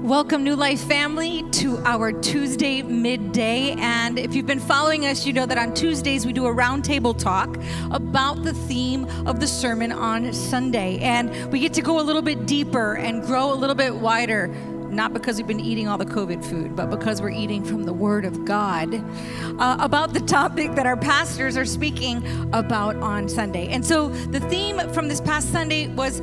Welcome, New Life family, to our Tuesday midday. And if you've been following us, you know that on Tuesdays we do a roundtable talk about the theme of the sermon on Sunday. And we get to go a little bit deeper and grow a little bit wider. Not because we've been eating all the COVID food, but because we're eating from the Word of God about the topic that our pastors are speaking about on Sunday. And so the theme from this past Sunday was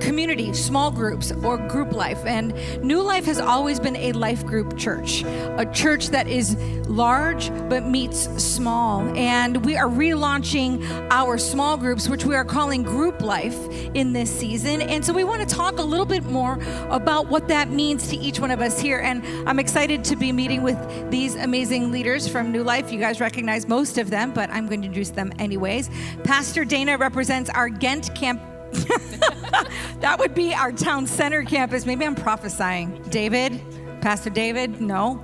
community, small groups, or group life. And New Life has always been a life group church, a church that is large but meets small. And we are relaunching our small groups, which we are calling Group Life in this season. And so we want to talk a little bit more about what that means to each one of us here. And I'm excited to be meeting with these amazing leaders from New Life. You guys recognize most of them, but I'm going to introduce them anyways. Pastor Dana represents our Ghent camp. That would be our town center campus. Maybe I'm prophesying. David? Pastor David? No.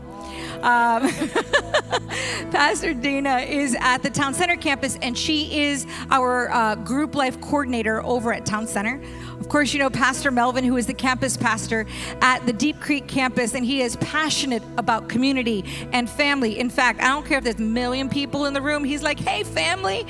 Pastor Dana is at the Town Center campus, and she is our group life coordinator over at Town Center. Of course, you know Pastor Melvin, who is the campus pastor at the Deep Creek campus, and he is passionate about community and family. In fact, I don't care if there's a million people in the room, he's like, hey, family,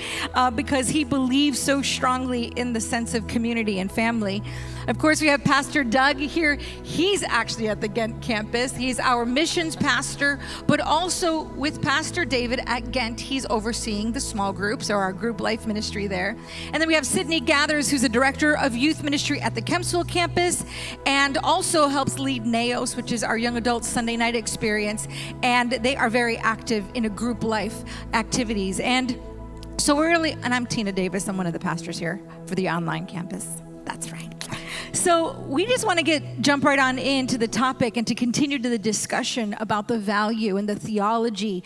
because he believes so strongly in the sense of community and family. Of course, we have Pastor Doug here. He's actually at the Ghent campus. He's our missions pastor, but also with Pastor David at Ghent, he's overseeing the small groups or our group life ministry there. And then we have Sydney Gathers, who's the director of youth ministry at the Kempsville campus and also helps lead NAOS, which is our young adult Sunday night experience. And they are very active in a group life activities. And so and I'm Tina Davis. I'm one of the pastors here for the online campus. That's right. So we just want to jump right on into the topic and to continue to the discussion about the value and the theology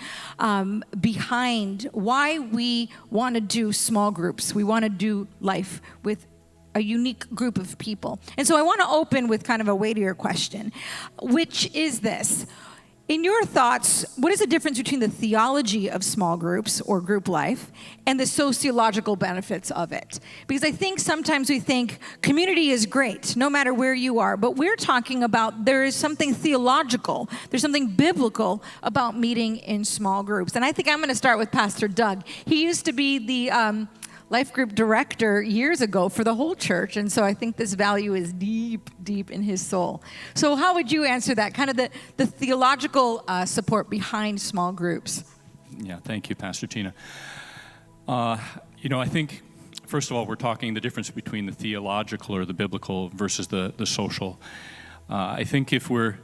behind why we want to do small groups. We want to do life with a unique group of people. And so I want to open with kind of a weightier question, which is this. In your thoughts, what is the difference between the theology of small groups or group life and the sociological benefits of it? Because I think sometimes we think community is great, no matter where you are, but we're talking about there is something theological, there's something biblical about meeting in small groups. And I think I'm going to start with Pastor Doug. He used to be the life group director years ago for the whole church, and so I think this value is deep, deep in his soul. So how would you answer that, kind of the theological support behind small groups? Yeah, thank you, Pastor Tina. I think, first of all, we're talking the difference between the theological or the biblical versus the social. I think if we're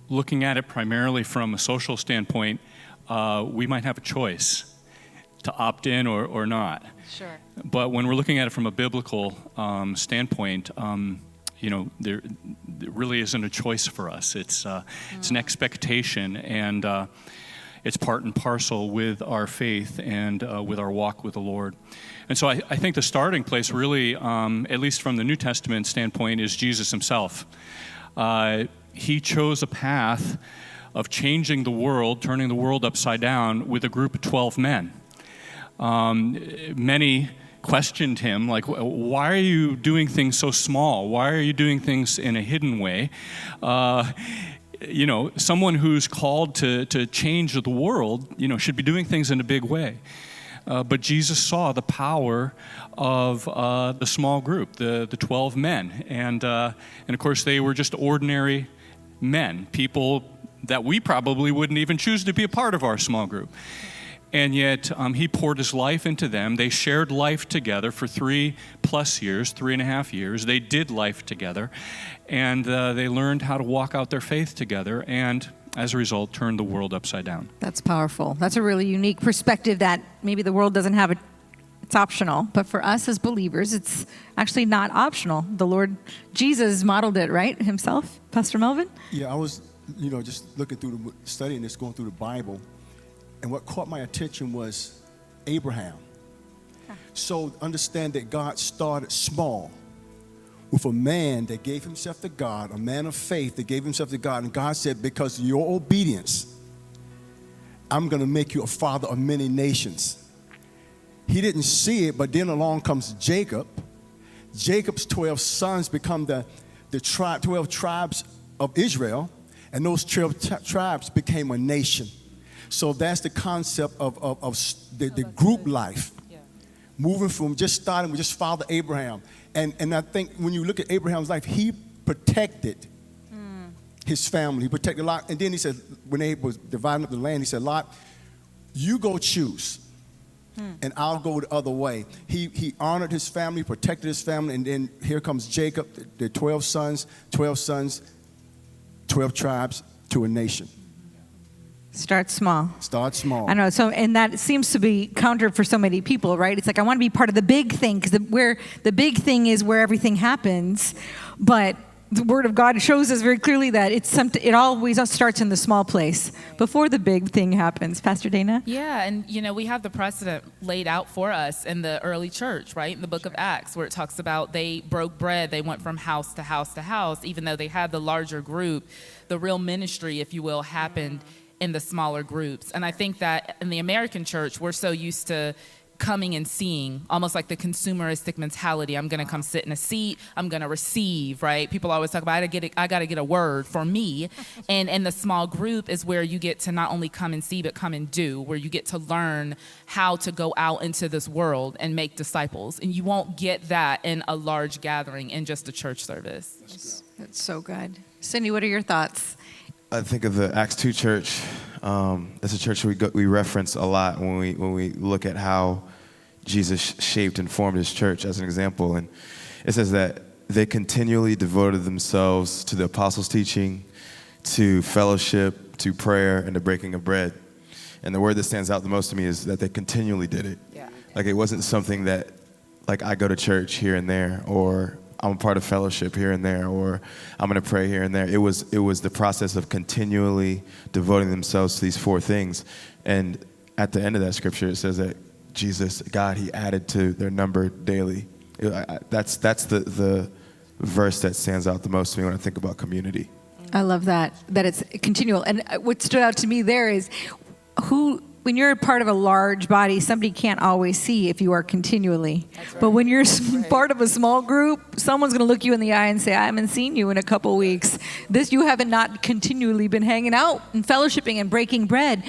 looking at it primarily from a social standpoint, we might have a choice to opt in or not. Sure. But when we're looking at it from a biblical standpoint, there really isn't a choice for us. It's an expectation, and it's part and parcel with our faith and with our walk with the Lord. And so I think the starting place really, at least from the New Testament standpoint, is Jesus himself. He chose a path of changing the world, turning the world upside down with a group of 12 men. Many questioned him, like, why are you doing things so small? Why are you doing things in a hidden way? Someone who's called to change the world, should be doing things in a big way. But Jesus saw the power of the small group, the 12 men. And of course, they were just ordinary men, people that we probably wouldn't even choose to be a part of our small group. And yet he poured his life into them. They shared life together for 3+ years, 3.5 years. They did life together, and they learned how to walk out their faith together, and as a result, turned the world upside down. That's powerful. That's a really unique perspective that maybe the world doesn't have. It's optional, but for us as believers, it's actually not optional. The Lord Jesus modeled it, right, himself? Pastor Melvin? Yeah, I was, just looking through studying this, going through the Bible. And what caught my attention was Abraham. So understand that God started small with a man that gave himself to God, a man of faith that gave himself to God. And God said, because of your obedience, I'm going to make you a father of many nations. He didn't see it, but then along comes Jacob. Jacob's 12 sons become the 12 tribes of Israel, and those 12 tribes became a nation. So that's the concept of the group life. Moving from just starting with just Father Abraham. And I think when you look at Abraham's life, he protected his family. He protected Lot. And then he said, when they was dividing up the land, he said, Lot, you go choose, and I'll go the other way. He honored his family, protected his family, and then here comes Jacob, the 12 sons, 12 tribes to a nation. Start small. Start small. I know. So, and that seems to be counter for so many people, right? It's like, I want to be part of the big thing, because where the big thing is where everything happens. But the Word of God shows us very clearly that it always starts in the small place before the big thing happens. Pastor Dana? Yeah, and we have the precedent laid out for us in the early church, right? In the book of Acts, where it talks about they broke bread, they went from house to house to house, even though they had the larger group. The real ministry, if you will, happened in the smaller groups. And I think that in the American church, we're so used to coming and seeing, almost like the consumeristic mentality. I'm going to come sit in a seat. I'm going to receive, right? People always talk about, I got to get a word for me. And the small group is where you get to not only come and see, but come and do, where you get to learn how to go out into this world and make disciples. And you won't get that in a large gathering in just a church service. That's so good. Cindy, what are your thoughts? I think of the Acts 2 church. That's a church we reference a lot when we look at how Jesus shaped and formed his church as an example. And it says that they continually devoted themselves to the apostles' teaching, to fellowship, to prayer, and the breaking of bread. And the word that stands out the most to me is that they continually did it. Yeah. Like, it wasn't something that, like, I go to church here and there, or I'm a part of fellowship here and there, or I'm going to pray here and there. It was the process of continually devoting themselves to these four things. And at the end of that scripture, it says that Jesus, God, he added to their number daily. That's the verse that stands out the most to me when I think about community. I love that it's continual. And what stood out to me there is when you're a part of a large body, somebody can't always see if you are continually. Right. But when you're part of a small group, someone's going to look you in the eye and say, I haven't seen you in a couple weeks. You haven't not continually been hanging out and fellowshipping and breaking bread.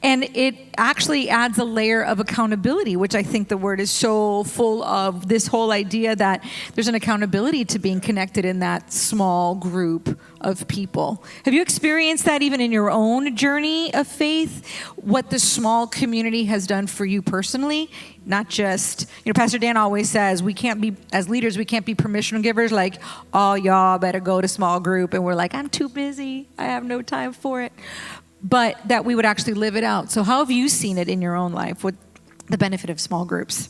And it actually adds a layer of accountability, which I think the word is so full of, this whole idea that there's an accountability to being connected in that small group of people. Have you experienced that even in your own journey of faith? What the small community has done for you personally? Not just, Pastor Dan always says, as leaders, we can't be permission givers, like, oh, y'all better go to small group. And we're like, I'm too busy. I have no time for it. But that we would actually live it out. So how have you seen it in your own life? What the benefit of small groups?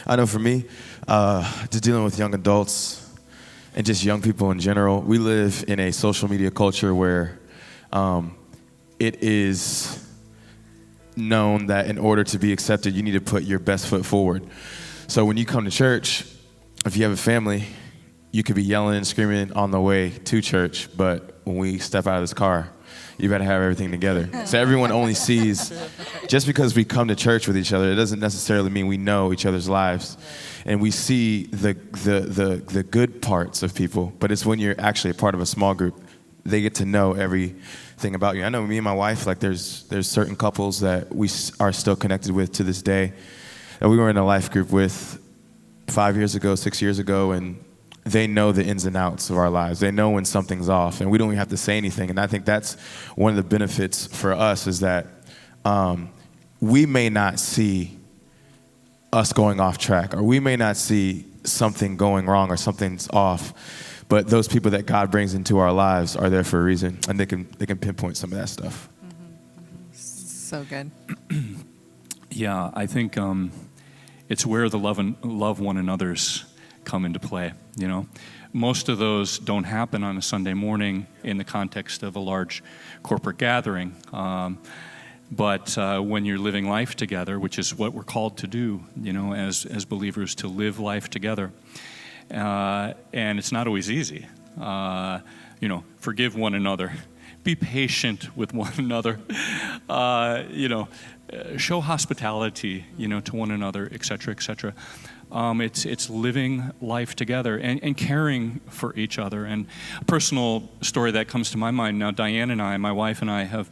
I know for me, just dealing with young adults and just young people in general, we live in a social media culture where it is known that in order to be accepted, you need to put your best foot forward. So when you come to church, if you have a family, you could be yelling and screaming on the way to church, but when we step out of this car, you better have everything together. So everyone only sees, just because we come to church with each other, it doesn't necessarily mean we know each other's lives. And we see the good parts of people, but it's when you're actually a part of a small group, they get to know everything about you. I know me and my wife, like there's certain couples that we are still connected with to this day that we were in a life group with 5 years ago, 6 years ago, and they know the ins and outs of our lives. They know when something's off, and we don't even have to say anything. And I think that's one of the benefits for us, is that we may not see us going off track, or we may not see something going wrong or something's off, but those people that God brings into our lives are there for a reason, and they can pinpoint some of that stuff. So good. Yeah, I think it's where the love one another's come into play. Most of those don't happen on a Sunday morning in the context of a large corporate gathering. But when you're living life together, which is what we're called to do, as believers, to live life together, and it's not always easy. Forgive one another, be patient with one another, show hospitality, to one another, et cetera, et cetera. It's living life together and caring for each other. And a personal story that comes to my mind now, Diane and I, my wife and I, have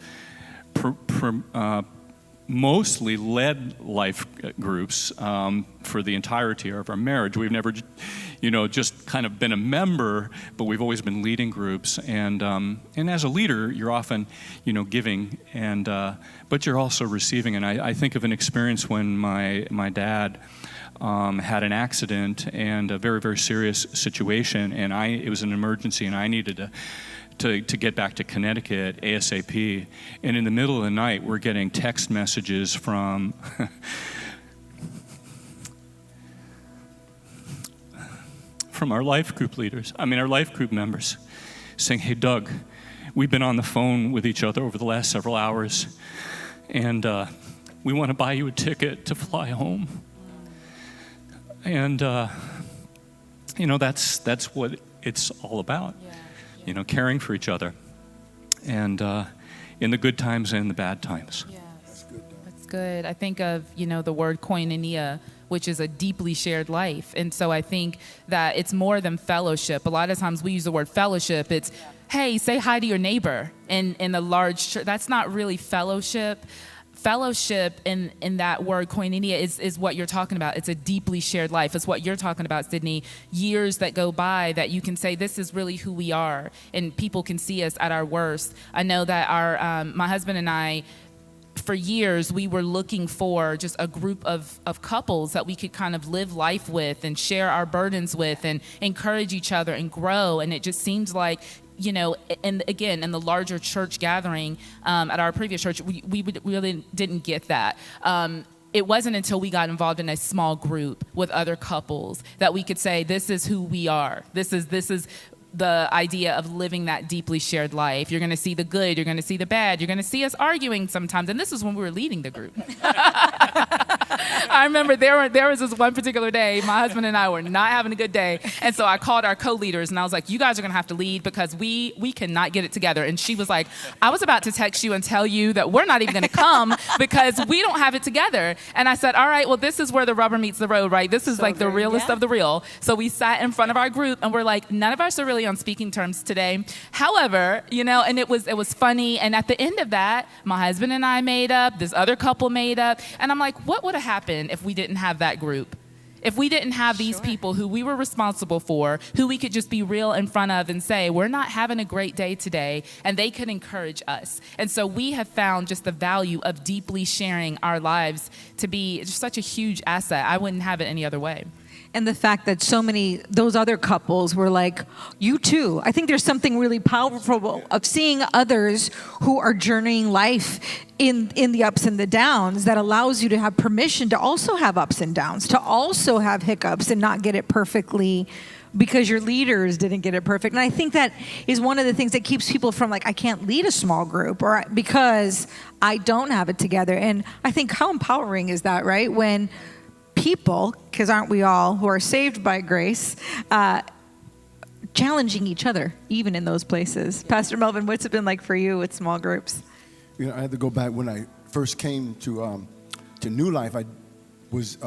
mostly led life groups for the entirety of our marriage. We've never, just kind of been a member, but we've always been leading groups. And as a leader, you're often, giving, but you're also receiving. And I think of an experience when my dad had an accident and a very, very serious situation, and it was an emergency, and I needed to get back to Connecticut ASAP. And in the middle of the night, we're getting text messages from from our life group our life group members, saying, "Hey, Doug, we've been on the phone with each other over the last several hours, and we want to buy you a ticket to fly home." And that's what it's all about. Caring for each other, and in the good times and the bad times. Yeah, that's good. I think of, the word koinonia, which is a deeply shared life. And so I think that it's more than fellowship. A lot of times we use the word fellowship. It's, hey, say hi to your neighbor in the large church. That's not really fellowship. Fellowship in that word koinonia is what you're talking about. It's a deeply shared life. It's what you're talking about, Sydney. Years that go by that you can say, this is really who we are, and people can see us at our worst. I know that my husband and I, for years, we were looking for just a group of couples that we could kind of live life with and share our burdens with and encourage each other and grow. And it just seems like, and again, in the larger church gathering at our previous church, we really didn't get that. It wasn't until we got involved in a small group with other couples that we could say, this is who we are. This is the idea of living that deeply shared life. You're going to see the good, you're going to see the bad, you're going to see us arguing sometimes. And this is when we were leading the group. I remember there was this one particular day, my husband and I were not having a good day. And so I called our co-leaders and I was like, you guys are going to have to lead because we cannot get it together. And she was like, I was about to text you and tell you that we're not even going to come because we don't have it together. And I said, all right, well, this is where the rubber meets the road, right? This is so like the realest of the real. So we sat in front of our group and we're like, none of us are really on speaking terms today. However, and it was funny. And at the end of that, my husband and I made up, this other couple made up. And I'm like, what would have happened if we didn't have that group? If we didn't have these people who we were responsible for, who we could just be real in front of and say, we're not having a great day today, and they could encourage us. And so we have found just the value of deeply sharing our lives to be just such a huge asset. I wouldn't have it any other way. And the fact that so many, those other couples were like, you too. I think there's something really powerful of seeing others who are journeying life in the ups and the downs that allows you to have permission to also have ups and downs, to also have hiccups and not get it perfectly because your leaders didn't get it perfect. And I think that is one of the things that keeps people from like, I can't lead a small group or because I don't have it together. And I think how empowering is that, right? When people, because aren't we all, who are saved by grace, challenging each other, even in those places. Pastor Melvin, what's it been like for you with small groups? I had to go back when I first came to New Life. I was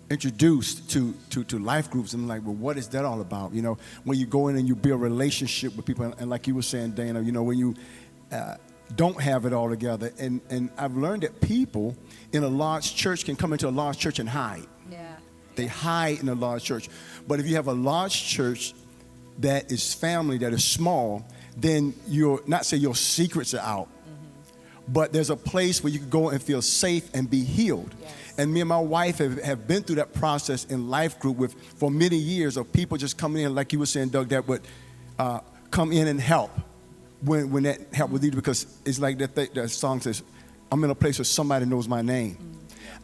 introduced to life groups, and I'm like, well, what is that all about? When you go in and you build a relationship with people, and like you were saying, Dana, when you don't have it all together, and I've learned that people in a large church can come into a large church and hide. Yeah. They hide in a large church. But if you have a large church that is family, that is small, then not say your secrets are out, but there's a place where you can go and feel safe and be healed. Yes. And me and my wife have been through that process in life group for many years of people just coming in, like you were saying, Doug, that would come in and help when that help was needed, because it's like that song says, I'm in a place where somebody knows my name.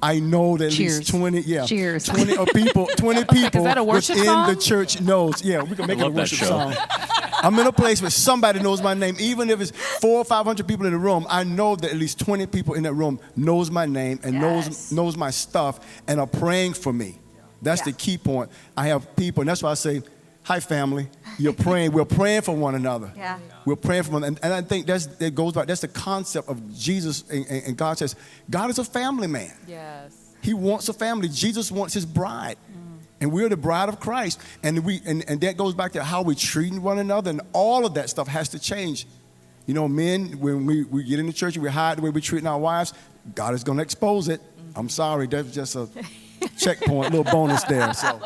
I know that at least 20 people Is that a worship within song? the church knows. Yeah, we can make it a worship song. I'm in a place where somebody knows my name. Even if it's 400 or 500 people in the room, I know that at least 20 people in that room knows my name and knows my stuff and are praying for me. That's the key point. I have people, and that's why I say, hi, family. You're praying. We're praying for one another. Yeah. We're praying for one another. And I think that goes back. That's the concept of Jesus. And God says, God is a family man. Yes. He wants a family. Jesus wants his bride. And we're the bride of Christ. And and that goes back to how we treat one another, and all of that stuff has to change. You know, men, when we get in the church and we hide the way we're treating our wives, God is going to expose it. I'm sorry, that's just a checkpoint, little bonus there. So.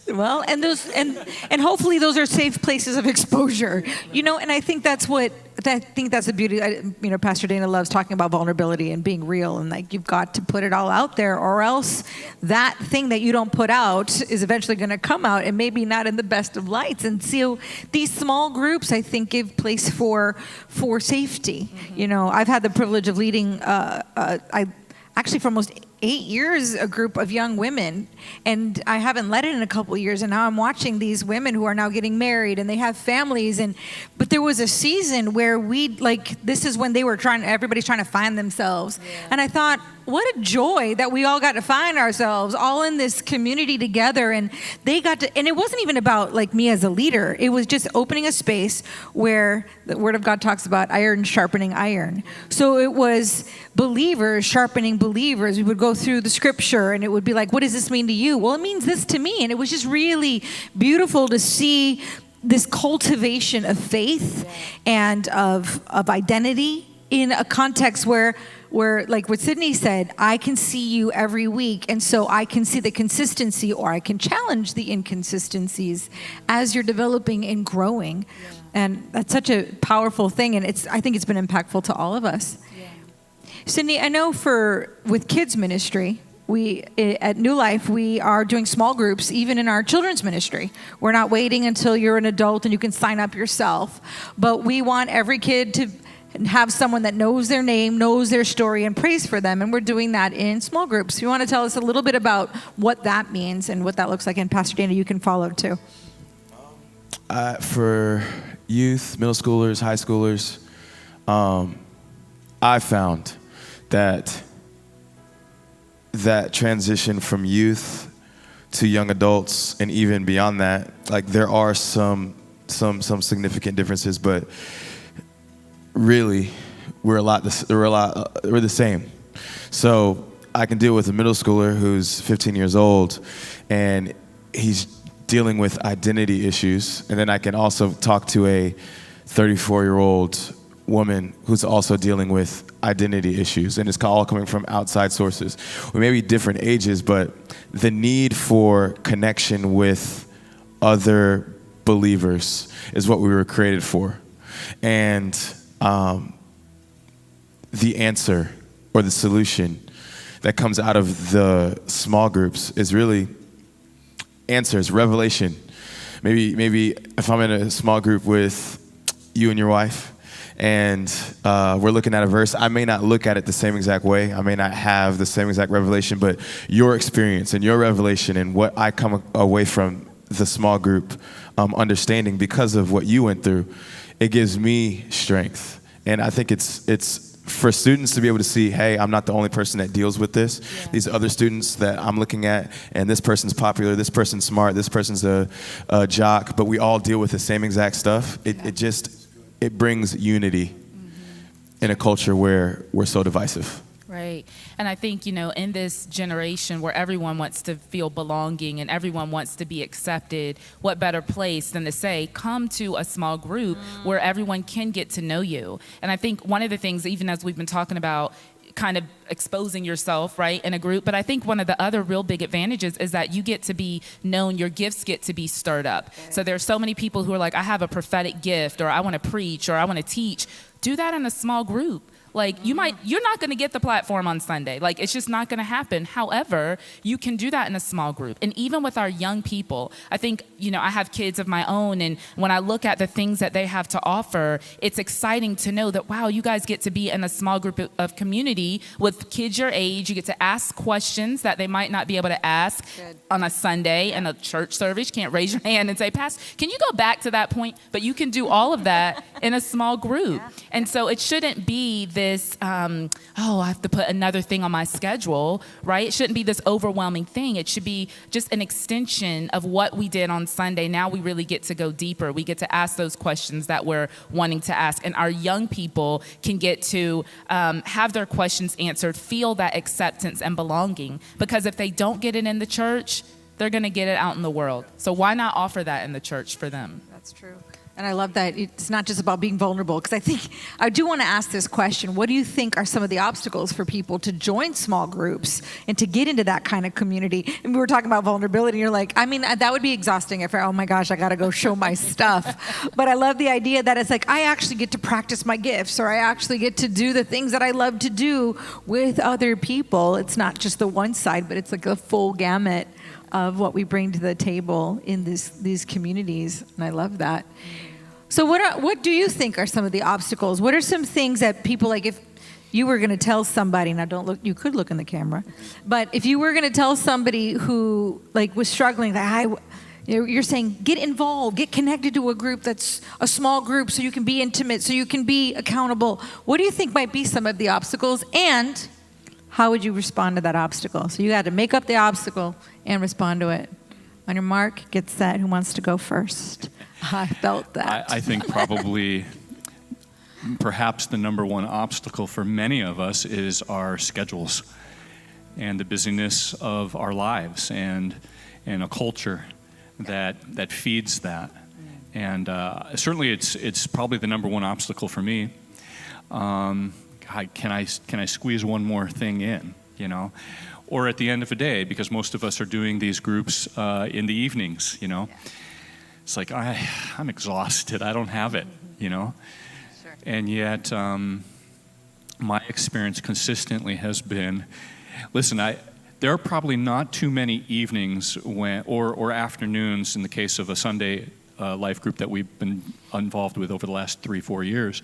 Well, and those and hopefully those are safe places of exposure, you know. And I think that's the beauty. You know, Pastor Dana loves talking about vulnerability and being real, and like you've got to put it all out there, or else that thing that you don't put out is eventually going to come out, and maybe not in the best of lights. And so these small groups, I think, give place for safety. Mm-hmm. You know, I've had the privilege of leading. Actually, for almost 8 years, a group of young women, and I haven't led it in a couple of years, and now I'm watching these women who are now getting married and they have families, but there was a season where this is when everybody's trying to find themselves. Yeah. And I thought, what a joy that we all got to find ourselves all in this community together, and they got to, and it wasn't even about like me as a leader, it was just opening a space where the Word of God talks about iron sharpening iron. So it was believers sharpening believers. We would go through the scripture and it would be like, what does this mean to you? Well, it means this to me. And it was just really beautiful to see this cultivation of faith and of identity in a context where like what Sydney said, I can see you every week, and so I can see the consistency, or I can challenge the inconsistencies as you're developing and growing. Yeah. And that's such a powerful thing, and I think it's been impactful to all of us. Yeah. Sydney, I know with kids ministry, at New Life, we are doing small groups, even in our children's ministry. We're not waiting until you're an adult and you can sign up yourself, but we want every kid to have someone that knows their name, knows their story, and prays for them. And we're doing that in small groups. You want to tell us a little bit about what that means and what that looks like? And Pastor Dana, you can follow too. For youth, middle schoolers, high schoolers, I found that transition from youth to young adults and even beyond that, like there are some significant differences, but really, we're the same. So I can deal with a middle schooler who's 15 years old, and he's dealing with identity issues, and then I can also talk to a 34-year-old woman who's also dealing with identity issues, and it's all coming from outside sources. We may be different ages, but the need for connection with other believers is what we were created for. And the answer or the solution that comes out of the small groups is really answers, revelation. Maybe if I'm in a small group with you and your wife, and we're looking at a verse, I may not look at it the same exact way. I may not have the same exact revelation, but your experience and your revelation and what I come away from the small group understanding because of what you went through, it gives me strength. And I think it's for students to be able to see, hey, I'm not the only person that deals with this. Yeah. These other students that I'm looking at, and this person's popular, this person's smart, this person's a jock, but we all deal with the same exact stuff. It brings unity in a culture where we're so divisive. Right. And I think, in this generation where everyone wants to feel belonging and everyone wants to be accepted, what better place than to say, come to a small group where everyone can get to know you. And I think one of the things, even as we've been talking about, kind of exposing yourself, right, in a group. But I think one of the other real big advantages is that you get to be known, your gifts get to be stirred up. So there's so many people who are like, I have a prophetic gift, or I want to preach, or I want to teach. Do that in a small group. Like you're not going to get the platform on Sunday. Like it's just not going to happen. However, you can do that in a small group. And even with our young people, I think, I have kids of my own. And when I look at the things that they have to offer, it's exciting to know that, wow, you guys get to be in a small group of community with kids your age. You get to ask questions that they might not be able to ask on a Sunday in a church service. You can't raise your hand and say, Pastor, can you go back to that point? But you can do all of that in a small group. And so it shouldn't be this this, I have to put another thing on my schedule, right? It shouldn't be this overwhelming thing. It should be just an extension of what we did on Sunday. Now we really get to go deeper. We get to ask those questions that we're wanting to ask. And our young people can get to have their questions answered, feel that acceptance and belonging. Because if they don't get it in the church, they're going to get it out in the world. So why not offer that in the church for them? That's true. And I love that it's not just about being vulnerable, because I do want to ask this question. What do you think are some of the obstacles for people to join small groups and to get into that kind of community? And we were talking about vulnerability, and you're like, I mean, that would be exhausting if, oh my gosh, I got to go show my stuff. But I love the idea that it's like, I actually get to practice my gifts, or I actually get to do the things that I love to do with other people. It's not just the one side, but it's like a full gamut of what we bring to the table in these communities, and I love that. So what do you think are some of the obstacles? What are some things that people, like, if you were going to tell somebody, now don't look, you could look in the camera, but if you were going to tell somebody who like was struggling, that you're saying get involved, get connected to a group that's a small group so you can be intimate, so you can be accountable. What do you think might be some of the obstacles, and how would you respond to that obstacle? So you got to make up the obstacle and respond to it. On your mark, get set. Who wants to go first? I felt that. I think probably, perhaps the number one obstacle for many of us is our schedules and the busyness of our lives and a culture that feeds that. And certainly it's probably the number one obstacle for me. Can I squeeze one more thing in, you know? Or at the end of the day, because most of us are doing these groups in the evenings, you know? It's like, I'm exhausted, I don't have it, you know? Sure. And yet, my experience consistently has been, listen, there are probably not too many evenings or afternoons in the case of a Sunday life group that we've been involved with over the last 3-4 years,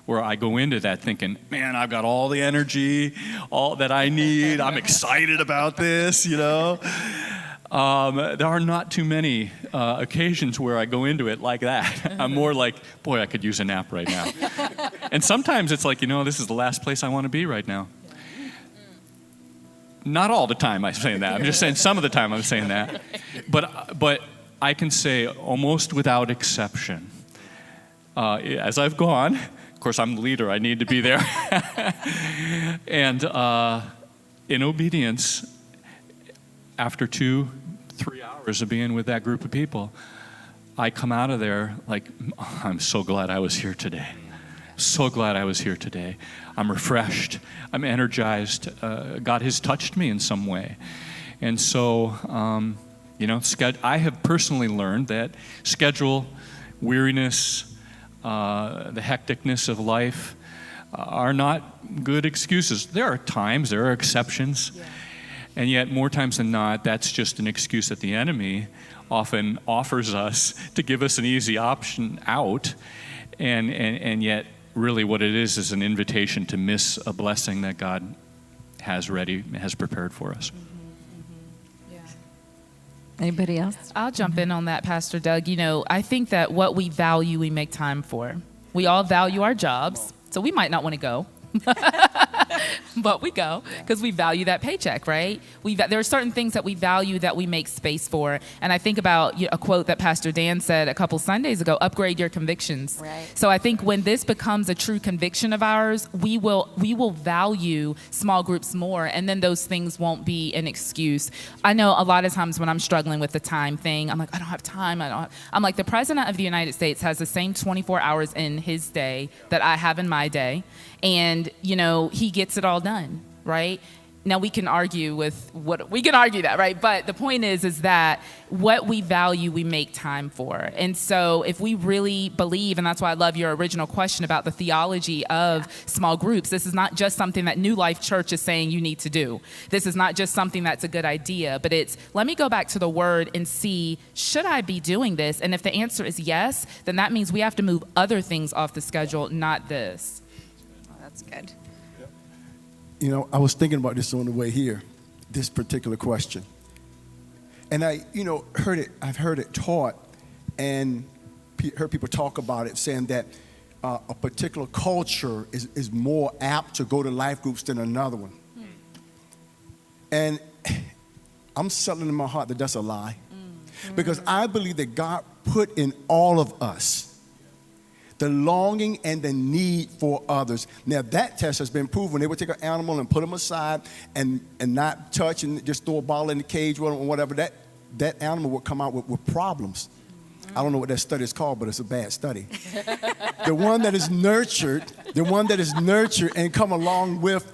where I go into that thinking, man, I've got all the energy, all that I need. I'm excited about this, you know. There are not too many occasions where I go into it like that. I'm more like, boy, I could use a nap right now. And sometimes it's like, you know, this is the last place I want to be right now. Not all the time I'm saying that. I'm just saying some of the time I'm saying that. But I can say almost without exception, as I've gone, of course, I'm the leader. I need to be there. And in obedience, after 2-3 hours of being with that group of people, I come out of there like, I'm so glad I was here today. So glad I was here today. I'm refreshed. I'm energized. God has touched me in some way. And so, you know, I have personally learned that schedule, weariness, the hecticness of life are not good excuses. There are times, there are exceptions, and yet more times than not, that's just an excuse that the enemy often offers us to give us an easy option out, and yet really what it is an invitation to miss a blessing that God has prepared for us. Anybody else? I'll jump in on that, Pastor Doug. You know, I think that what we value, we make time for. We all value our jobs, so we might not want to go. But we go because we value that paycheck, right? There are certain things that we value that we make space for. And I think about a quote that Pastor Dan said a couple Sundays ago, upgrade your convictions. Right. So I think when this becomes a true conviction of ours, we will value small groups more, and then those things won't be an excuse. I know a lot of times when I'm struggling with the time thing, I'm like, I don't have time. I'm like, the President of the United States has the same 24 hours in his day that I have in my day. And, you know, he gets it all done, right? Now we can argue that, right? But the point is that what we value, we make time for. And so if we really believe, and that's why I love your original question about the theology of small groups, this is not just something that New Life Church is saying you need to do. This is not just something that's a good idea, but it's, let me go back to the word and see, should I be doing this? And if the answer is yes, then that means we have to move other things off the schedule, not this. Well, that's good. You know, I was thinking about this on the way here, this particular question. And I've heard it taught and heard people talk about it, saying that a particular culture is more apt to go to life groups than another one. And I'm settling in my heart that that's a lie. Because I believe that God put in all of us the longing and the need for others. Now, that test has been proven. They would take an animal and put him aside and not touch and just throw a ball in the cage or whatever. That animal would come out with problems. I don't know what that study is called, but it's a bad study. The one that is nurtured and come along with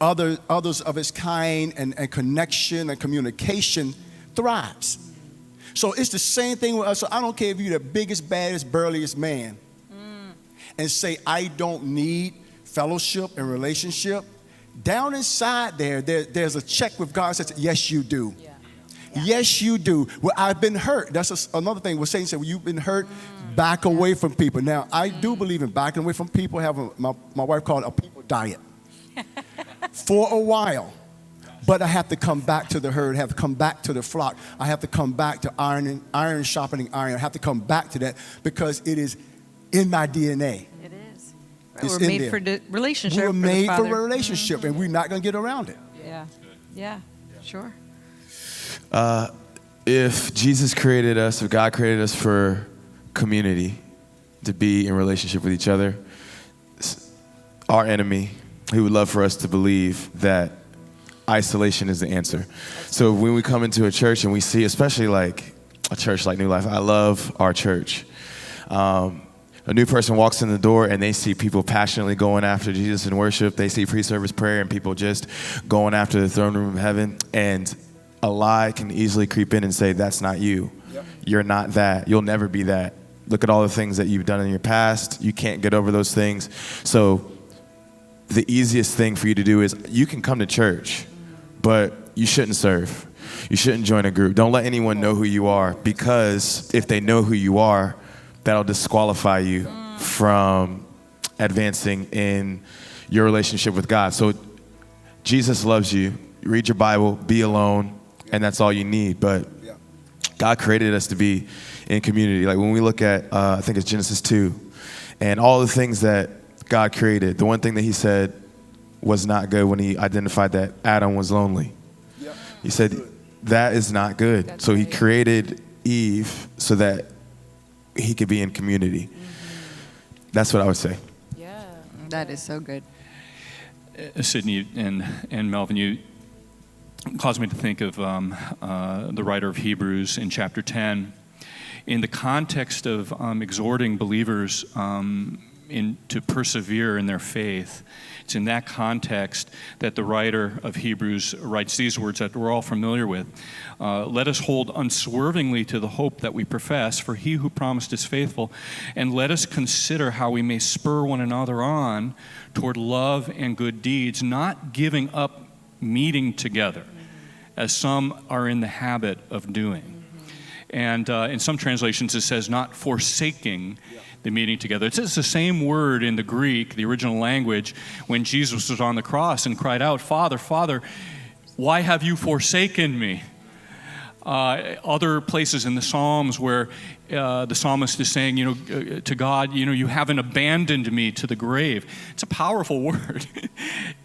others of its kind and connection and communication thrives. So it's the same thing with us. So I don't care if you're the biggest, baddest, burliest man and say, I don't need fellowship and relationship. Down inside there's a check with God that says, yes, you do. Yeah. Yes, you do. Well, I've been hurt. That's another thing. What Satan said, well, you've been hurt, back away from people. Now, I do believe in backing away from people. My wife called it a people diet. For a while. But I have to come back to the herd. I have to come back to the flock. I have to come back to iron sharpening iron. I have to come back to that because it is in my DNA. It is. It's we're made for relationship. We're made for a relationship, and we're not going to get around it. Yeah, sure. If Jesus created us, if God created us for community, to be in relationship with each other, our enemy, he would love for us to believe that isolation is the answer. So when we come into a church and we see, especially like a church like New Life, I love our church. A new person walks in the door and they see people passionately going after Jesus in worship. They see pre-service prayer and people just going after the throne room of heaven. And a lie can easily creep in and say, that's not you. Yep. You're not that. You'll never be that. Look at all the things that you've done in your past. You can't get over those things. So the easiest thing for you to do is you can come to church, but you shouldn't serve. You shouldn't join a group. Don't let anyone know who you are, because if they know who you are, that'll disqualify you from advancing in your relationship with God. So Jesus loves you. Read your Bible, be alone, and that's all you need. But God created us to be in community. Like when we look at, I think it's Genesis 2, and all the things that God created, the one thing that he said was not good when he identified that Adam was lonely. He said, that is not good. That's so he created Eve so that he could be in community. That's what I would say. Yeah, that is so good. Sydney and Melvin, you caused me to think of the writer of Hebrews in chapter 10. In the context of exhorting believers to persevere in their faith, it's in that context that the writer of Hebrews writes these words that we're all familiar with. Let us hold unswervingly to the hope that we profess, for he who promised is faithful. And let us consider how we may spur one another on toward love and good deeds, not giving up meeting together, as some are in the habit of doing. And in some translations it says not forsaking the meeting together. It's the same word in the Greek, the original language, when Jesus was on the cross and cried out, Father, Father, why have you forsaken me? Other places in the Psalms where the psalmist is saying, to God, you haven't abandoned me to the grave. It's a powerful word.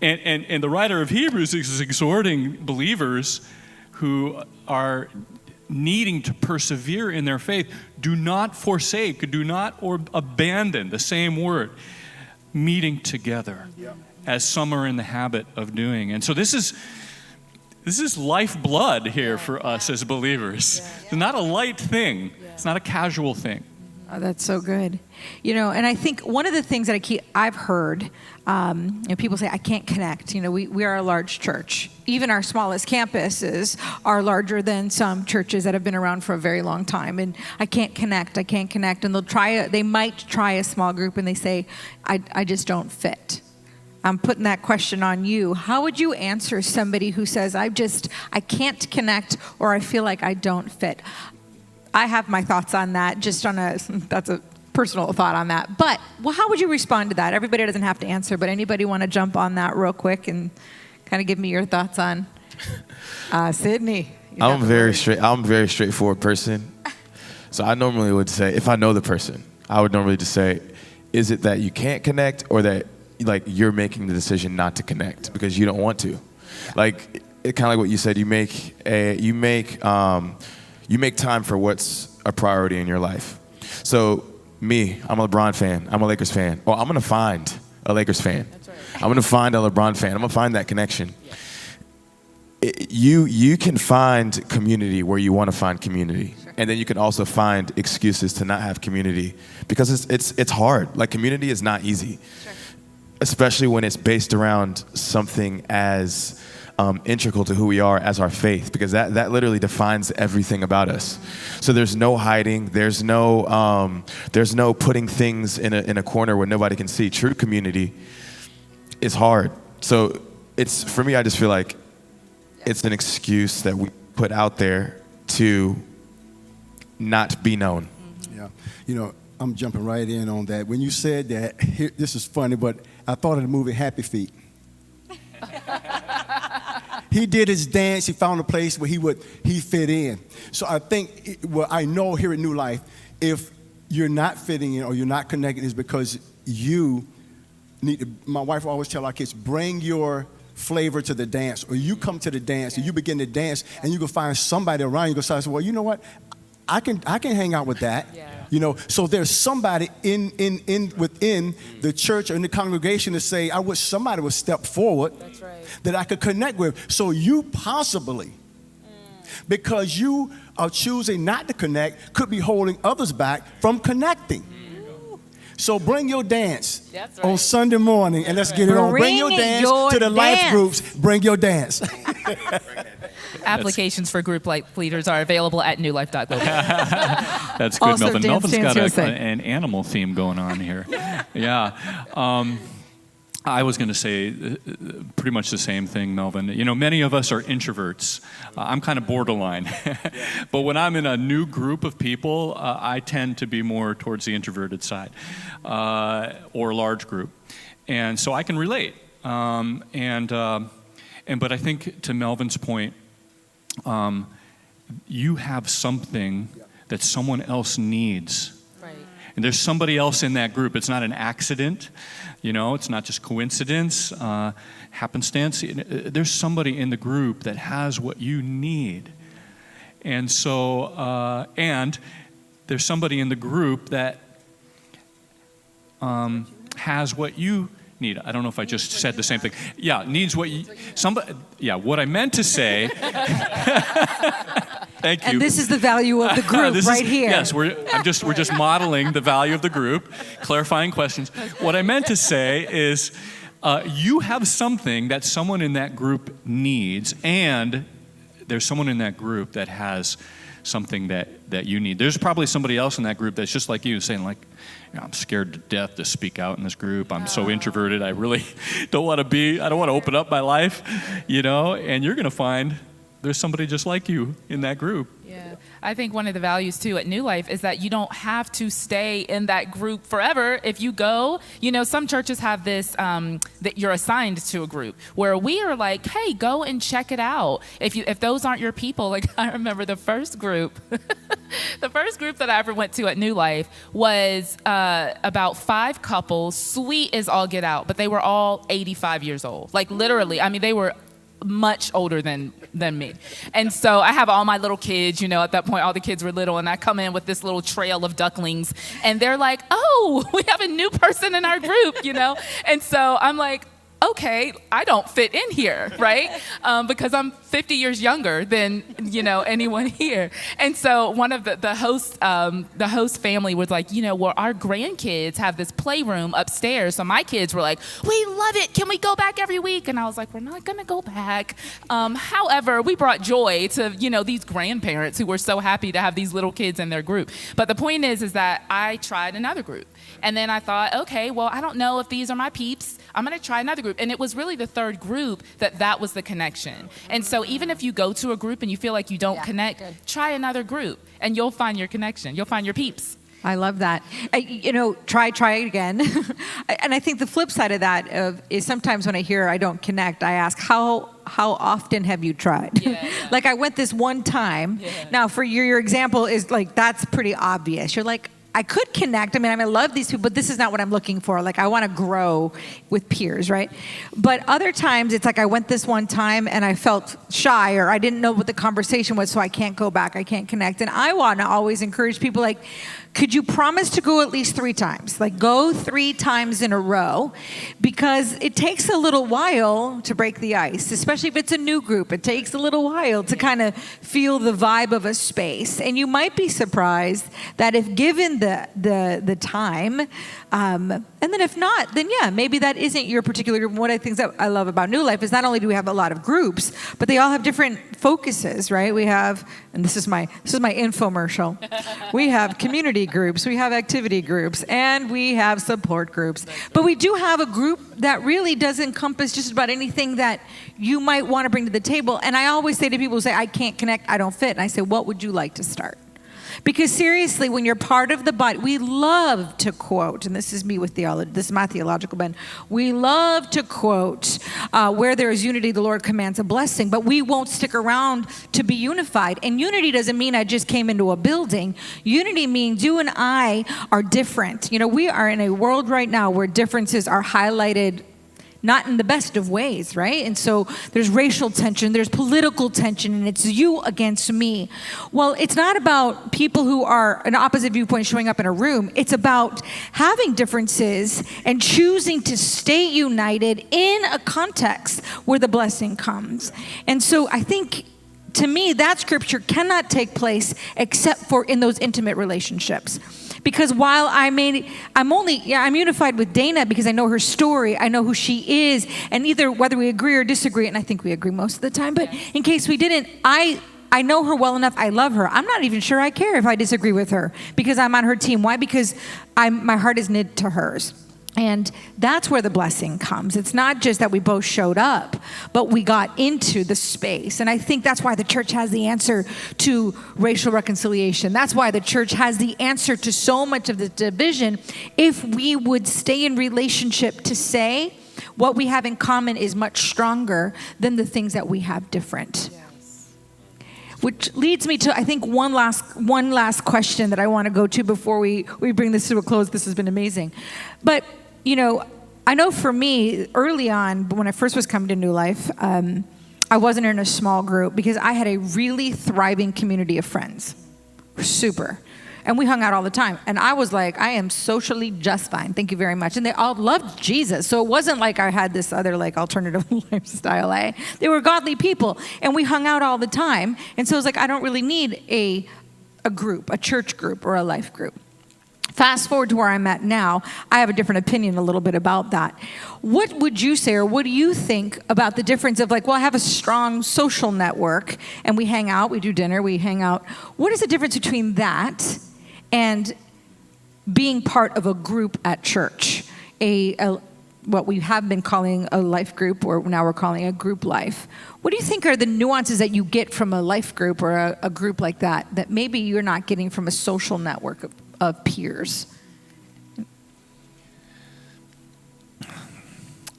and the writer of Hebrews is exhorting believers who are needing to persevere in their faith. Do not forsake, do not abandon, the same word, meeting together, as some are in the habit of doing. And so this is lifeblood here for us as believers. It's not a light thing. It's not a casual thing. Oh, that's so good. And I think one of the things that I've heard, people say, I can't connect. We are a large church. Even our smallest campuses are larger than some churches that have been around for a very long time. And I can't connect. And they might try a small group and they say, I just don't fit. I'm putting that question on you. How would you answer somebody who says, I can't connect, or I feel like I don't fit? I have my thoughts on that, that's a personal thought on that. But how would you respond to that? Everybody doesn't have to answer, but anybody want to jump on that real quick and kind of give me your thoughts on Sydney? I'm a very straightforward person. So I normally would say, if I know the person, I would normally just say, is it that you can't connect, or that like you're making the decision not to connect because you don't want to? Like, it kind of like what you said. You make time for what's a priority in your life. So me, I'm a LeBron fan. I'm a Lakers fan. Well, I'm gonna find a Lakers fan. That's right. I'm gonna find a LeBron fan. I'm gonna find that connection. You can find community where you want to find community, and then you can also find excuses to not have community because it's hard. Like, community is not easy, especially when it's based around something as integral to who we are as our faith, because that literally defines everything about us. So there's no hiding. There's no putting things in a corner where nobody can see. True community is hard. So it's, for me, I just feel like it's an excuse that we put out there to not be known. Yeah. You know, I'm jumping right in on that. When you said that, this is funny, but I thought of the movie Happy Feet. He did his dance. He found a place where he fit in. So I think, I know here at New Life, if you're not fitting in or you're not connecting, is because you need to, my wife always tell our kids, bring your flavor to the dance, or you come to the dance and you begin to dance, and you can find somebody around you go say, well, you know what, I can hang out with that. You know, so there's somebody within the church or in the congregation to say, I wish somebody would step forward that I could connect with. So you possibly, because you are choosing not to connect, could be holding others back from connecting. So bring your dance on Sunday morning, and let's get it on. Bring your dance to the life groups. Bring your dance. Applications for group life leaders are available at newlife.global. That's good, Also, Melvin. Dance Melvin's got USA. an animal theme going on here. Yeah. I was going to say pretty much the same thing, Melvin. You know, many of us are introverts. I'm kind of borderline. But when I'm in a new group of people, I tend to be more towards the introverted side, or a large group. And so I can relate. But I think, to Melvin's point, you have something that someone else needs. And there's somebody else in that group. It's not an accident, you know, it's not just coincidence, happenstance. There's somebody in the group that has what you need. And so, and there's somebody in the group that has what you need. I don't know if I just said the same thing. Yeah, needs what you, somebody, yeah, what I meant to say. Thank you. And this is the value of the group here. Yes, we're just modeling the value of the group, clarifying questions. What I meant to say is, you have something that someone in that group needs, and there's someone in that group that has something that you need. There's probably somebody else in that group that's just like you, saying like, I'm scared to death to speak out in this group. I'm so introverted. I really don't want to open up my life, you know, and you're going to find there's somebody just like you in that group. Yeah, I think one of the values too at New Life is that you don't have to stay in that group forever. If you go, you know, some churches have this, that you're assigned to a group, where we are like, hey, go and check it out. If those aren't your people, like I remember the first group, the first group that I ever went to at New Life was about 5 couples, sweet as all get out, but they were all 85 years old. Like literally, I mean, they were much older than me. And so I have all my little kids, you know, at that point, all the kids were little, and I come in with this little trail of ducklings, and they're like, oh, we have a new person in our group, you know? And so I'm like, okay, I don't fit in here, right? Because I'm 50 years younger than, you know, anyone here. And so one of the host family was like, you know, well, our grandkids have this playroom upstairs. So my kids were like, we love it. Can we go back every week? And I was like, we're not going to go back. However, we brought joy to, you know, these grandparents who were so happy to have these little kids in their group. But the point is that I tried another group. And then I thought, okay, well, I don't know if these are my peeps. I'm going to try another group. And it was really the third group that was the connection. And so even if you go to a group and you feel like you don't connect, try another group and you'll find your connection. You'll find your peeps. I love that. You know, try it again. And I think the flip side of that is sometimes when I hear I don't connect, I ask, how often have you tried? Like I went this one time. Now for your example is like, that's pretty obvious. You're like, I could connect. I mean, I love these people, but this is not what I'm looking for. Like, I want to grow with peers, right? But other times, it's like I went this one time and I felt shy, or I didn't know what the conversation was, so I can't go back, I can't connect. And I want to always encourage people, like, could you promise to go at least 3 times? Like, go 3 times in a row, because it takes a little while to break the ice, especially if it's a new group. It takes a little while to kind of feel the vibe of a space. And you might be surprised that if given the time, and then if not, then yeah, maybe that isn't your particular group. One of the things that I love about New Life is not only do we have a lot of groups, but they all have different focuses, right? We have, and this is my infomercial. We have community groups, we have activity groups, and we have support groups. But we do have a group that really does encompass just about anything that you might want to bring to the table. And I always say to people who say, I can't connect, I don't fit. And I say, what would you like to start? Because seriously, when you're part of the body, we love to quote, and this is me with theology, this is my theological bent. We love to quote, where there is unity, the Lord commands a blessing, but we won't stick around to be unified. And unity doesn't mean I just came into a building. Unity means you and I are different. You know, we are in a world right now where differences are highlighted not in the best of ways, right? And so there's racial tension, there's political tension, and it's you against me. Well, it's not about people who are an opposite viewpoint showing up in a room. It's about having differences and choosing to stay united in a context where the blessing comes. And so I think, to me, that scripture cannot take place except for in those intimate relationships. Because while I'm unified with Dana because I know her story, I know who she is, and either whether we agree or disagree, and I think we agree most of the time, but in case we didn't, I know her well enough, I love her. I'm not even sure I care if I disagree with her because I'm on her team. Why? Because my heart is knit to hers. And that's where the blessing comes. It's not just that we both showed up, but we got into the space. And I think that's why the church has the answer to racial reconciliation. That's why the church has the answer to so much of the division. If we would stay in relationship to say what we have in common is much stronger than the things that we have different. Yes. Which leads me to, I think, one last question that I want to go to before we bring this to a close. This has been amazing. But you know, I know for me, early on, when I first was coming to New Life, I wasn't in a small group because I had a really thriving community of friends. Super. And we hung out all the time. And I was like, I am socially just fine. Thank you very much. And they all loved Jesus. So it wasn't like I had this other like alternative lifestyle. They were godly people. And we hung out all the time. And so it was like, I don't really need a group, a church group or a life group. Fast forward to where I'm at now, I have a different opinion a little bit about that. What would you say, or what do you think about the difference of like, well, I have a strong social network and we hang out, we do dinner, we hang out. What is the difference between that and being part of a group at church? What we have been calling a life group, or now we're calling a group life. What do you think are the nuances that you get from a life group or a group like that maybe you're not getting from a social network of peers?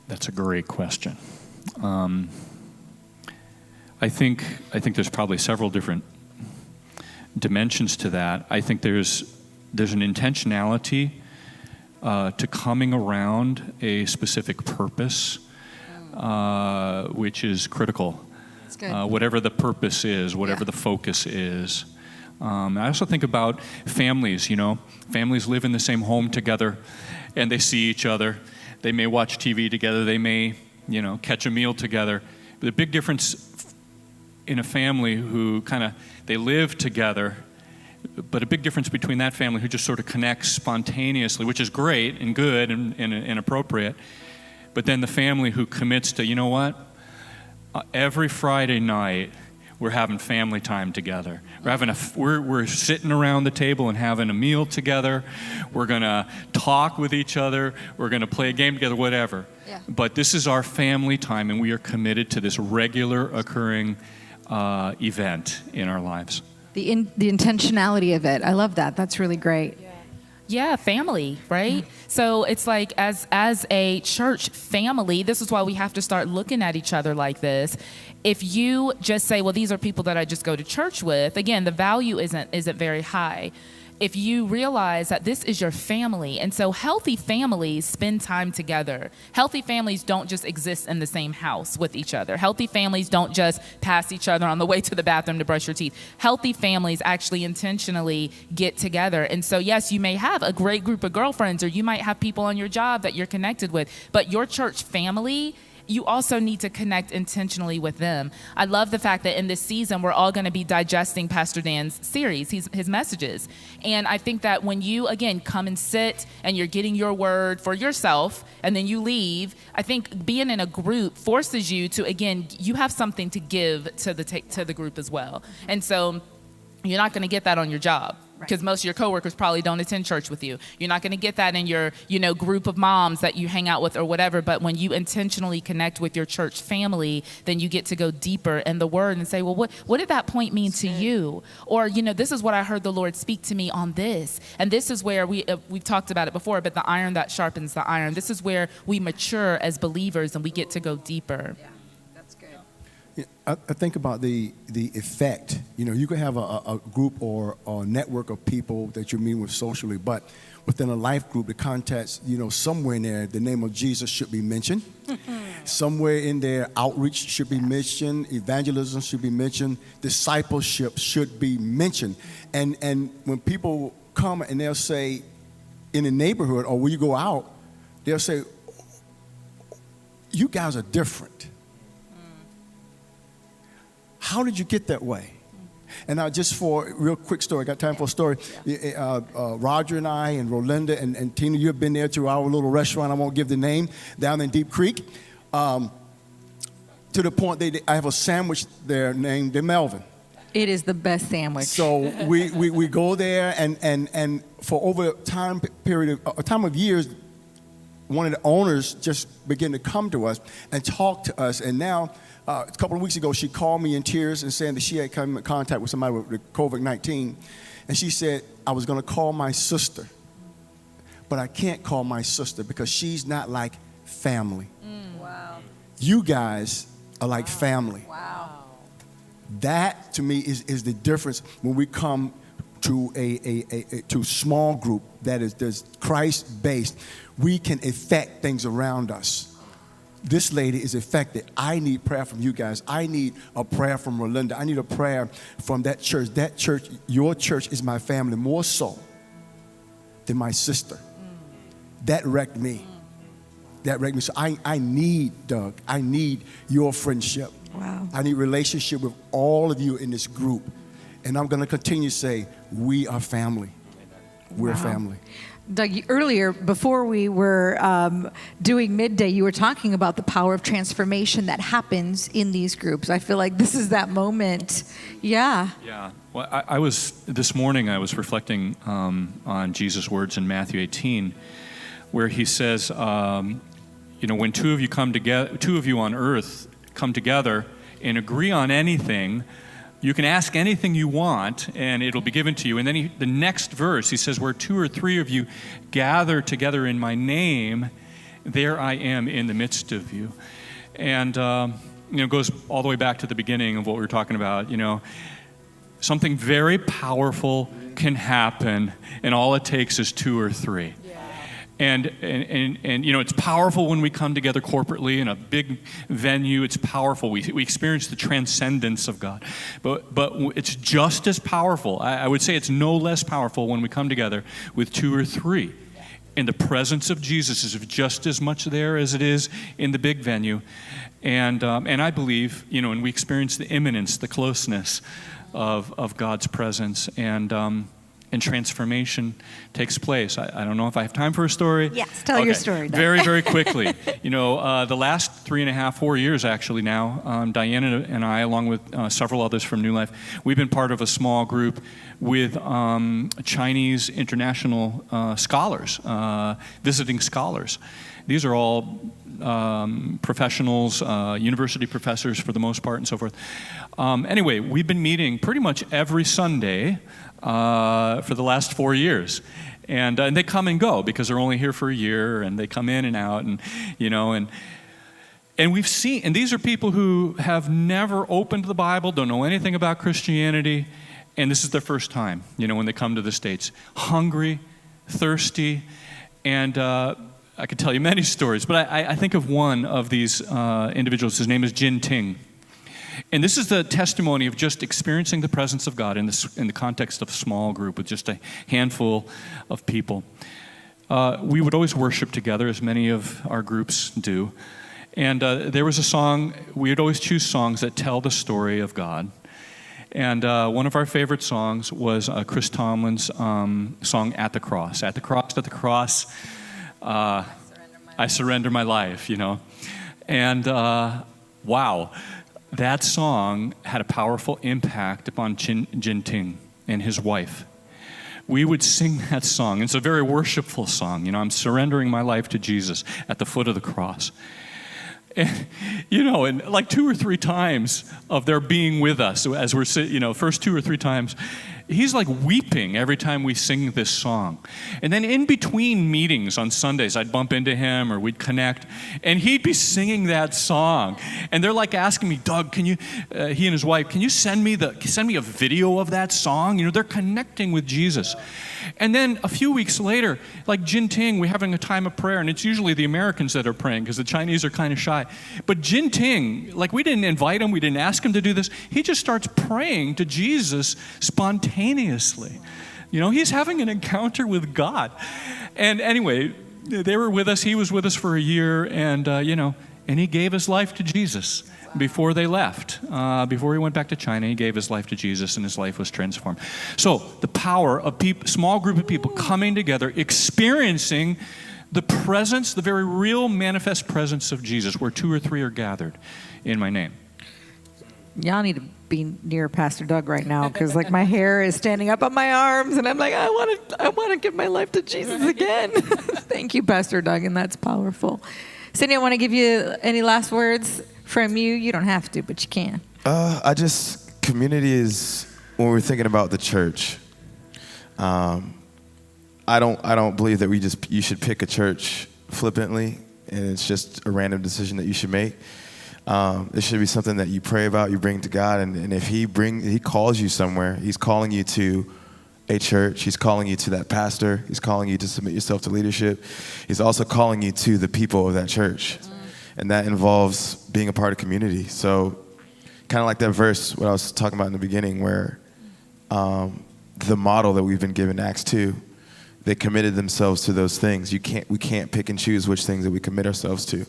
That's a great question. I think there's probably several different dimensions to that. I think there's an intentionality to coming around a specific purpose, which is critical. That's good. Whatever the purpose is, whatever the focus is. I also think about families, you know. Families live in the same home together, and they see each other. They may watch TV together. They may, you know, catch a meal together. But the big difference in a family who they live together, but a big difference between that family who just sort of connects spontaneously, which is great and good and appropriate, but then the family who commits to, you know what, every Friday night, we're having family time together. We're sitting around the table and having a meal together. We're gonna talk with each other. We're gonna play a game together, whatever. Yeah. But this is our family time, and we are committed to this regular occurring event in our lives. The intentionality of it. I love that. That's really great. Yeah, family, right? So it's like as a church family, this is why we have to start looking at each other like this. If you just say, well, these are people that I just go to church with, again, the value isn't very high. if you realize that this is your family, and so healthy families spend time together. Healthy families don't just exist in the same house with each other. Healthy families don't just pass each other on the way to the bathroom to brush your teeth. Healthy families actually intentionally get together. And so, yes, you may have a great group of girlfriends, or you might have people on your job that you're connected with, but your church family, you also need to connect intentionally with them. I love the fact that in this season, we're all going to be digesting Pastor Dan's series, his messages. And I think that when you, again, come and sit and you're getting your word for yourself and then you leave, I think being in a group forces you to, again, you have something to give to the group as well. And so you're not going to get that on your job, because most of your coworkers probably don't attend church with you. You're not going to get that in your, group of moms that you hang out with or whatever. But when you intentionally connect with your church family, then you get to go deeper in the word and say, well, what did that point mean to you? Or, this is what I heard the Lord speak to me on this. And this is where we've talked about it before, but the iron that sharpens the iron. This is where we mature as believers and we get to go deeper. Yeah, that's good. I think about the effect. You can have a group or a network of people that you're meeting with socially, but within a life group, the context, somewhere in there, the name of Jesus should be mentioned. Somewhere in there, outreach should be mentioned. Evangelism should be mentioned. Discipleship should be mentioned. And when people come and they'll say, in the neighborhood or when you go out, they'll say, you guys are different. How did you get that way? And now just for a real quick story, I got time for a story. Roger and I and Rolinda and Tina, you have been there to our little restaurant, I won't give the name, down in Deep Creek. To the point I have a sandwich there named Melvin. It is the best sandwich. So we go there and for over a time of years, one of the owners just began to come to us and talk to us. And now, a couple of weeks ago, she called me in tears and saying that she had come in contact with somebody with COVID-19. And she said, I was going to call my sister, but I can't call my sister because she's not like family. Wow. You guys are like family. Wow. That, to me, is the difference when we come to to small group that is Christ-based. We can affect things around us. This lady is affected. I need prayer from you guys. I need a prayer from Rolinda. I need a prayer from that church. That church, your church, is my family more so than my sister. That wrecked me. That wrecked me. So I need, Doug, I need your friendship. Wow. I need relationship with all of you in this group. And I'm going to continue to say, we are family. We're family. Doug, earlier, before we were doing Midday, you were talking about the power of transformation that happens in these groups. I feel like this is that moment. Yeah. Yeah. Well, this morning I was reflecting on Jesus' words in Matthew 18, where he says, when two of you on earth come together and agree on anything, you can ask anything you want, and it'll be given to you. And then the next verse, he says, where two or three of you gather together in my name, there I am in the midst of you. And, it goes all the way back to the beginning of what we were talking about. Something very powerful can happen, and all it takes is two or three. And it's powerful when we come together corporately in a big venue. It's powerful. We experience the transcendence of God. But it's just as powerful. I would say it's no less powerful when we come together with two or three. And the presence of Jesus is just as much there as it is in the big venue. And I believe, and we experience the imminence, the closeness of God's presence. And transformation takes place. I don't know if I have time for a story. Yes, tell your story. Then. Very, very quickly. The last 3.5, 4 years actually now, Diana and I, along with several others from New Life, we've been part of a small group with Chinese international scholars, visiting scholars. These are all professionals, university professors for the most part, and so forth. Anyway, we've been meeting pretty much every Sunday for the last 4 years. And they come and go because they're only here for a year, and they come in and out, and we've seen, and these are people who have never opened the Bible, don't know anything about Christianity, and this is their first time, when they come to the States. Hungry, thirsty, and I could tell you many stories, but I think of one of these individuals. His name is Jin Ting. And this is the testimony of just experiencing the presence of God in the context of a small group with just a handful of people. We would always worship together, as many of our groups do. And there was a song, we would always choose songs that tell the story of God. And one of our favorite songs was Chris Tomlin's song, At the Cross. At the cross, at the cross, I surrender my life, And wow, that song had a powerful impact upon Jin Ting and his wife. We would sing that song. It's a very worshipful song. I'm surrendering my life to Jesus at the foot of the cross. And, and like 2 or 3 times of their being with us, as we're sitting, first 2 or 3 times, he's like weeping every time we sing this song. And then in between meetings on Sundays, I'd bump into him or we'd connect, and he'd be singing that song. And they're like asking me, Doug, can you, he and his wife, can you send me a video of that song? They're connecting with Jesus. And then a few weeks later, like Jin Ting, we're having a time of prayer, and it's usually the Americans that are praying because the Chinese are kind of shy. But Jin Ting, like we didn't invite him, we didn't ask him to do this. He just starts praying to Jesus spontaneously. He's having an encounter with God. And anyway, they were with us. He was with us for a year, and and he gave his life to Jesus. Before they left, before he went back to China, he gave his life to Jesus, and his life was transformed. So the power of small group of people coming together, experiencing the presence, the very real manifest presence of Jesus, where 2 or 3 are gathered in my name. Y'all need to be near Pastor Doug right now, because like my hair is standing up on my arms, and I'm like, I want to give my life to Jesus again. Thank you, Pastor Doug, and that's powerful. Cindy, I want to give you any last words from you. You don't have to, but you can. Community is, when we're thinking about the church, I don't believe that you should pick a church flippantly, and it's just a random decision that you should make. It should be something that you pray about, you bring to God, and if he calls you somewhere, he's calling you to a church, he's calling you to that pastor, he's calling you to submit yourself to leadership. He's also calling you to the people of that church. And that involves being a part of community. So kind of like that verse, what I was talking about in the beginning, where the model that we've been given, Acts 2, they committed themselves to those things. We can't pick and choose which things that we commit ourselves to.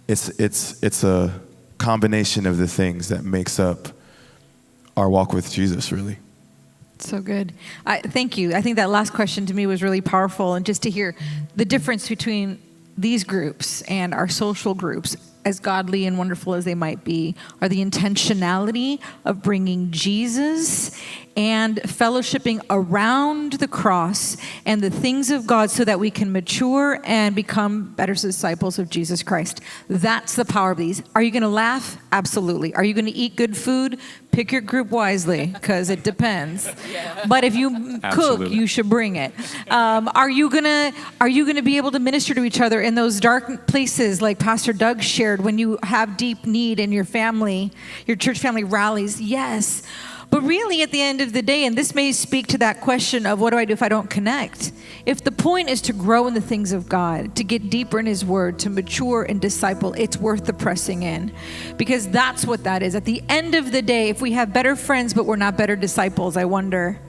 It's a combination of the things that makes up our walk with Jesus, really. So good. Thank you. I think that last question to me was really powerful, and just to hear the difference between these groups and our social groups, as godly and wonderful as they might be, are the intentionality of bringing Jesus and fellowshipping around the cross and the things of God so that we can mature and become better disciples of Jesus Christ. That's the power of these. Are you going to laugh? Absolutely. Are you going to eat good food? Pick your group wisely, because it depends. But if you cook, you should bring it. Are you gonna be able to minister to each other in those dark places, like Pastor Doug shared, when you have deep need in your family, your church family rallies? Yes. But really, at the end of the day, and this may speak to that question of what do I do if I don't connect? If the point is to grow in the things of God, to get deeper in His Word, to mature and disciple, it's worth the pressing in. Because that's what that is. At the end of the day, if we have better friends but we're not better disciples, I wonder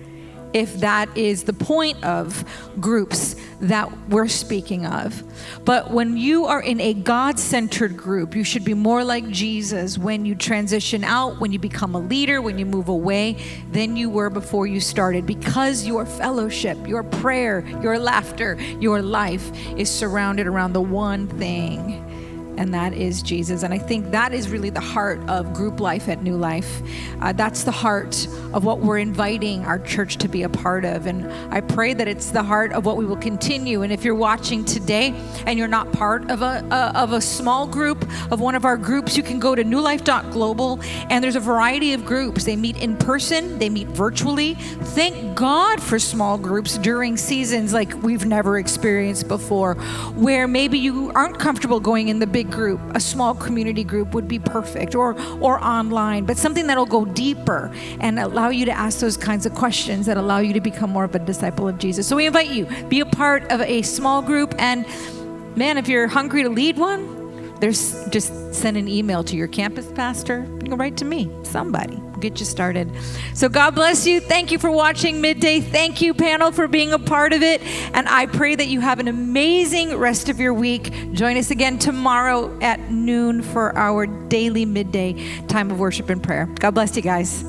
if that is the point of groups that we're speaking of. But when you are in a God-centered group, you should be more like Jesus when you transition out, when you become a leader, when you move away, than you were before you started, because your fellowship, your prayer, your laughter, your life is surrounded around the one thing, and that is Jesus. And I think that is really the heart of group life at New Life. That's the heart of what we're inviting our church to be a part of. And I pray that it's the heart of what we will continue. And if you're watching today and you're not part of a small group, of one of our groups, you can go to newlife.global, and there's a variety of groups. They meet in person, they meet virtually. Thank God for small groups during seasons like we've never experienced before, where maybe you aren't comfortable going in the big group, a small community group would be perfect, or online, but something that'll go deeper and allow you to ask those kinds of questions that allow you to become more of a disciple of Jesus. So we invite you, be a part of a small group, and man, if you're hungry to lead one, just send an email to your campus pastor. You can write to me, somebody. We'll get you started. So God bless you. Thank you for watching Midday. Thank you, panel, for being a part of it. And I pray that you have an amazing rest of your week. Join us again tomorrow at noon for our daily midday time of worship and prayer. God bless you guys.